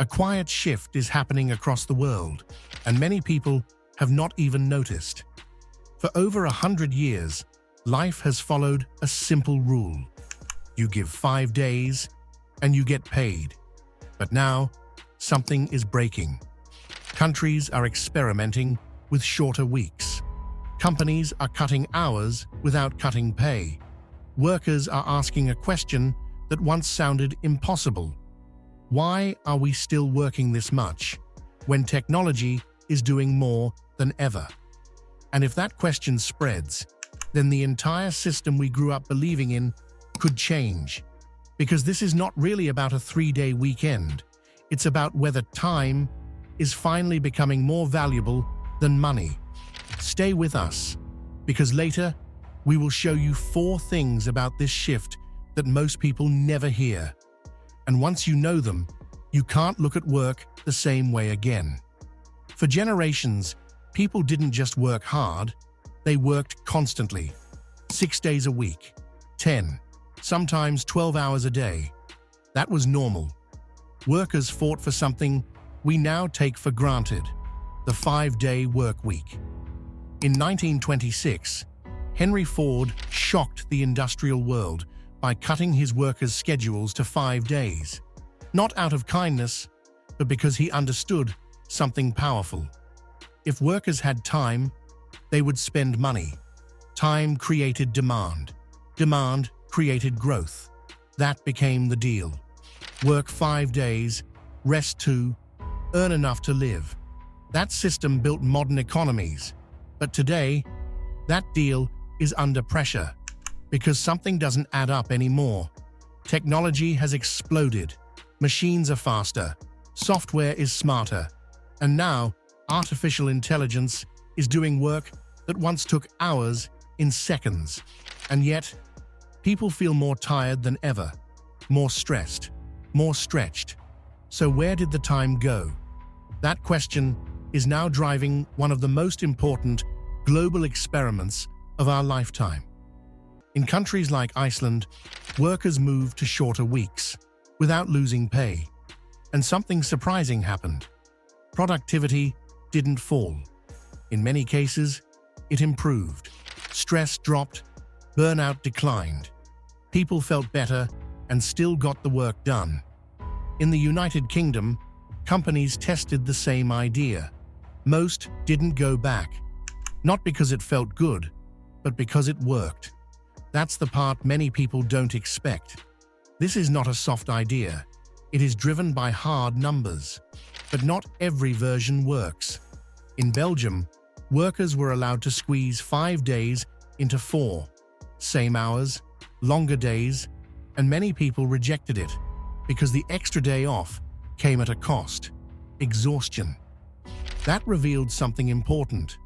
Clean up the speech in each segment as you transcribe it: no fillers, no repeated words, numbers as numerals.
A quiet shift is happening across the world, and many people have not even noticed. For over 100 years, life has followed a simple rule. You give 5 days, and you get paid. But now, something is breaking. Countries are experimenting with shorter weeks. Companies are cutting hours without cutting pay. Workers are asking a question that once sounded impossible. Why are we still working this much when technology is doing more than ever? And if that question spreads, then the entire system we grew up believing in could change. Because this is not really about a 3-day weekend. It's about whether time is finally becoming more valuable than money. Stay with us, because later we will show you 4 things about this shift that most people never hear. And once you know them, you can't look at work the same way again. For generations, people didn't just work hard, they worked constantly. 6 days a week, 10, sometimes 12 hours a day. That was normal. Workers fought for something we now take for granted, the 5-day work week. In 1926, Henry Ford shocked the industrial world by cutting his workers' schedules to 5 days. Not out of kindness, but because he understood something powerful. If workers had time, they would spend money. Time created demand. Demand created growth. That became the deal. Work 5 days, rest 2, earn enough to live. That system built modern economies. But today, that deal is under pressure because something doesn't add up anymore. Technology has exploded. Machines are faster. Software is smarter. And now, artificial intelligence is doing work that once took hours in seconds. And yet, people feel more tired than ever, more stressed, more stretched. So where did the time go? That question is now driving one of the most important global experiments of our lifetime. In countries like Iceland, workers moved to shorter weeks without losing pay. And something surprising happened. Productivity didn't fall. In many cases, it improved. Stress dropped, burnout declined. People felt better and still got the work done. In the United Kingdom, companies tested the same idea. Most didn't go back. Not because it felt good, but because it worked. That's the part many people don't expect. This is not a soft idea. It is driven by hard numbers. But not every version works. In Belgium, workers were allowed to squeeze 5 days into 4. Same hours, longer days, and many people rejected it because the extra day off came at a cost: exhaustion. That revealed something important.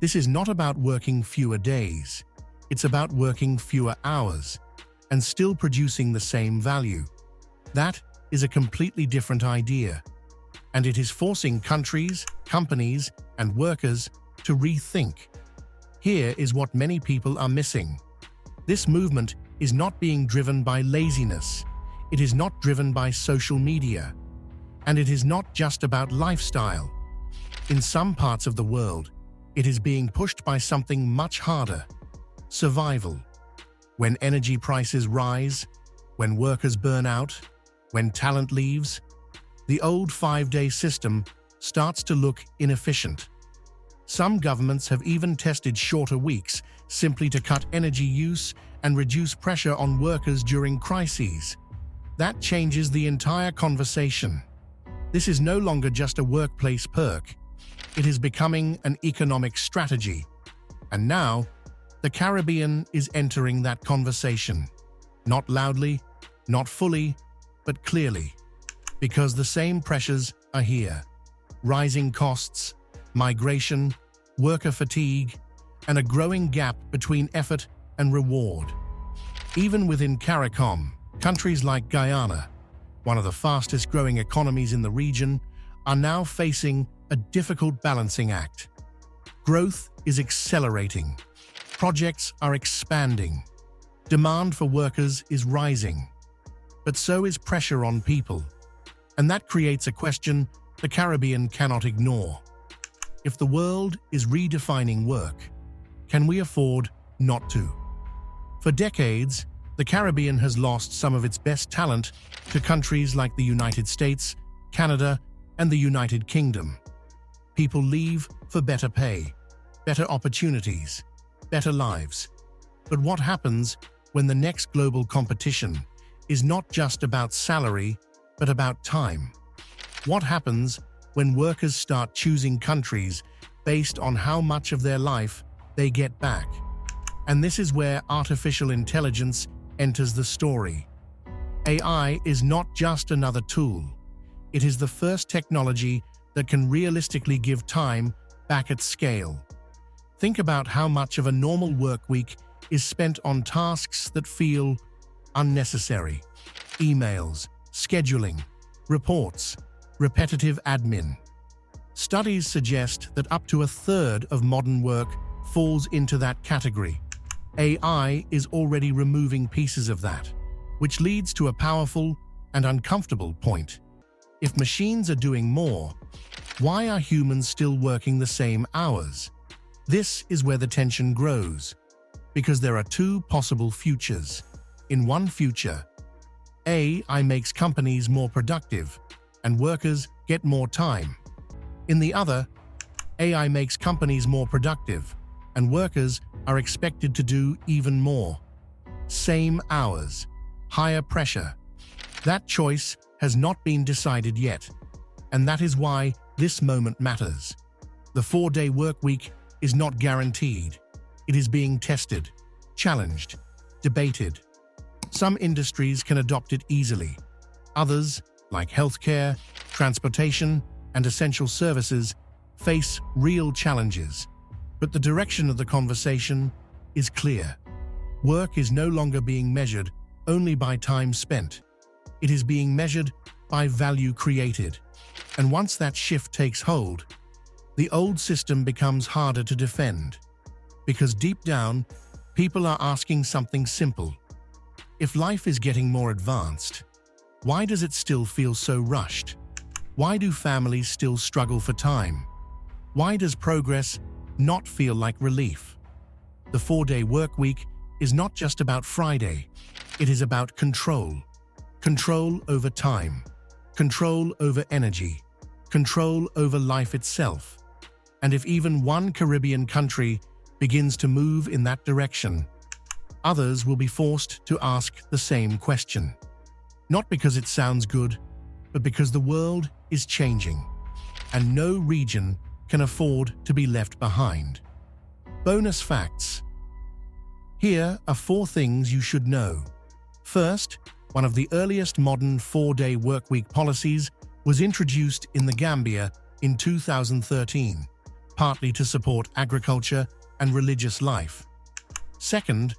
This is not about working fewer days. It's about working fewer hours and still producing the same value. That is a completely different idea, and it is forcing countries, companies, and workers to rethink. Here is what many people are missing. This movement is not being driven by laziness. It is not driven by social media. And it is not just about lifestyle. In some parts of the world, it is being pushed by something much harder: survival. When energy prices rise, when workers burn out, when talent leaves, the old 5-day system starts to look inefficient. Some governments have even tested shorter weeks simply to cut energy use and reduce pressure on workers during crises. That changes the entire conversation. This is no longer just a workplace perk. It is becoming an economic strategy. And now, the Caribbean is entering that conversation. Not loudly, not fully, but clearly. Because the same pressures are here: rising costs, migration, worker fatigue, and a growing gap between effort and reward. Even within CARICOM, countries like Guyana, one of the fastest growing economies in the region, are now facing a difficult balancing act. Growth is accelerating. Projects are expanding. Demand for workers is rising. But so is pressure on people. And that creates a question the Caribbean cannot ignore. If the world is redefining work, can we afford not to? For decades, the Caribbean has lost some of its best talent to countries like the United States, Canada, and the United Kingdom. People leave for better pay, better opportunities, better lives. But what happens when the next global competition is not just about salary, but about time? What happens when workers start choosing countries based on how much of their life they get back? And this is where artificial intelligence enters the story. AI is not just another tool. It is the first technology that can realistically give time back at scale. Think about how much of a normal work week is spent on tasks that feel unnecessary. Emails, scheduling, reports, repetitive admin. Studies suggest that up to a third of modern work falls into that category. AI is already removing pieces of that, which leads to a powerful and uncomfortable point. If machines are doing more, why are humans still working the same hours? This is where the tension grows, because there are two possible futures. In one future, AI makes companies more productive and workers get more time. In the other, AI makes companies more productive and workers are expected to do even more. Same hours, higher pressure. That choice has not been decided yet, and that is why this moment matters. The 4-day work week is not guaranteed. It is being tested, challenged, debated. Some industries can adopt it easily. Others, like healthcare, transportation, and essential services, face real challenges. But the direction of the conversation is clear. Work is no longer being measured only by time spent. It is being measured by value created. And once that shift takes hold, the old system becomes harder to defend. Because deep down, people are asking something simple. If life is getting more advanced, why does it still feel so rushed? Why do families still struggle for time? Why does progress not feel like relief? The 4-day work week is not just about Friday. It is about control. Control over time. Control over energy. Control over life itself. And if even one Caribbean country begins to move in that direction, others will be forced to ask the same question. Not because it sounds good, but because the world is changing, and no region can afford to be left behind. Bonus facts. Here are 4 things you should know. First, one of the earliest modern 4-day workweek policies was introduced in the Gambia in 2013, partly to support agriculture and religious life. Second,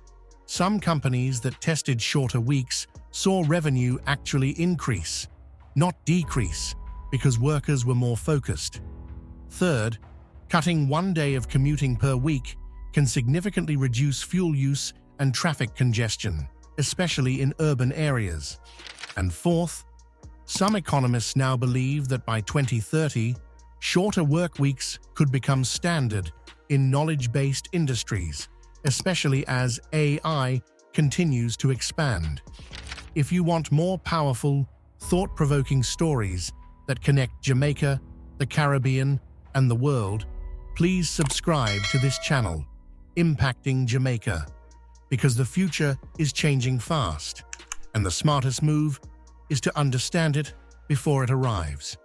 some companies that tested shorter weeks saw revenue actually increase, not decrease, because workers were more focused. Third, cutting 1 day of commuting per week can significantly reduce fuel use and traffic congestion, especially in urban areas. And fourth, some economists now believe that by 2030, shorter work weeks could become standard in knowledge-based industries, especially as AI continues to expand. If you want more powerful, thought-provoking stories that connect Jamaica, the Caribbean, and the world, please subscribe to this channel, Impacting Jamaica, because the future is changing fast, and the smartest move is to understand it before it arrives.